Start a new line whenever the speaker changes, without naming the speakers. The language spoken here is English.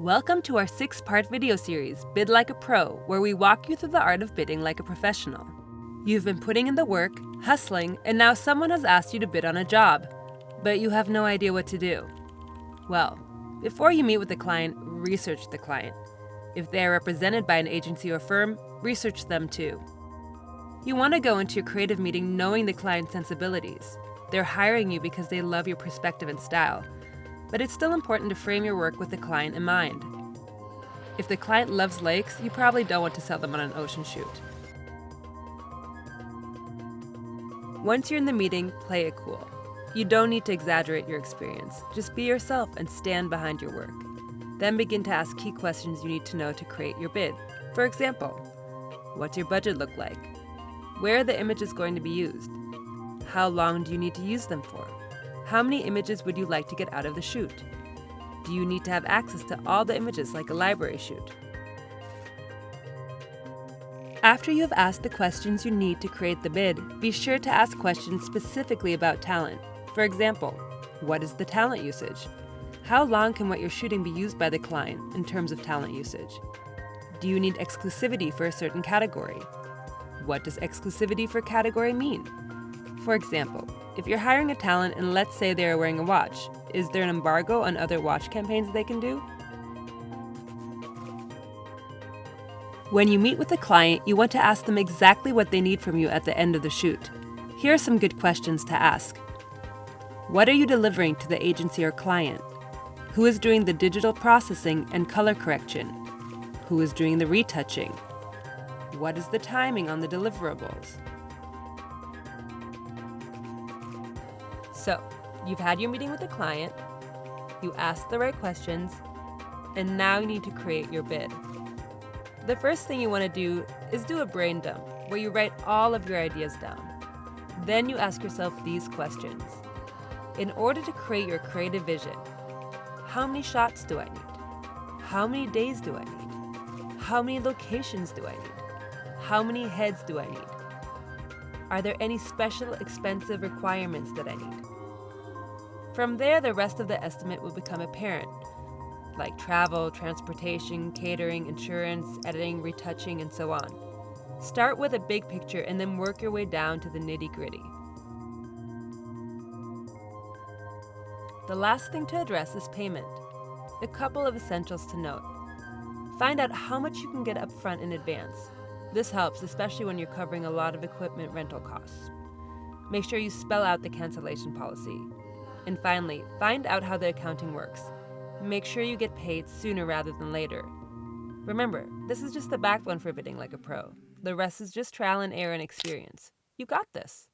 Welcome to our 6-part video series, Bid Like a Pro, where we walk you through the art of bidding like a professional. You've been putting in the work, hustling, and now someone has asked you to bid on a job, but you have no idea what to do. Well, before you meet with the client, research the client. If they are represented by an agency or firm, research them too. You want to go into your creative meeting knowing the client's sensibilities. They're hiring you because they love your perspective and style. But it's still important to frame your work with the client in mind. If the client loves lakes, you probably don't want to sell them on an ocean shoot. Once you're in the meeting, play it cool. You don't need to exaggerate your experience. Just be yourself and stand behind your work. Then begin to ask key questions you need to know to create your bid. For example, what's your budget look like? Where are the images going to be used? How long do you need to use them for? How many images would you like to get out of the shoot? Do you need to have access to all the images like a library shoot? After you have asked the questions you need to create the bid, be sure to ask questions specifically about talent. For example, what is the talent usage? How long can what you're shooting be used by the client in terms of talent usage? Do you need exclusivity for a certain category? What does exclusivity for category mean? For example, if you're hiring a talent and let's say they are wearing a watch, is there an embargo on other watch campaigns they can do? When you meet with a client, you want to ask them exactly what they need from you at the end of the shoot. Here are some good questions to ask. What are you delivering to the agency or client? Who is doing the digital processing and color correction? Who is doing the retouching? What is the timing on the deliverables? So, you've had your meeting with the client, you asked the right questions, and now you need to create your bid. The first thing you want to do is do a brain dump, where you write all of your ideas down. Then you ask yourself these questions. In order to create your creative vision, how many shots do I need? How many days do I need? How many locations do I need? How many heads do I need? Are there any special expensive requirements that I need? From there, the rest of the estimate will become apparent, like travel, transportation, catering, insurance, editing, retouching, and so on. Start with a big picture and then work your way down to the nitty-gritty. The last thing to address is payment. A couple of essentials to note. Find out how much you can get upfront in advance. This helps, especially when you're covering a lot of equipment rental costs. Make sure you spell out the cancellation policy. And finally, find out how the accounting works. Make sure you get paid sooner rather than later. Remember, this is just the backbone for bidding like a pro. The rest is just trial and error and experience. You got this.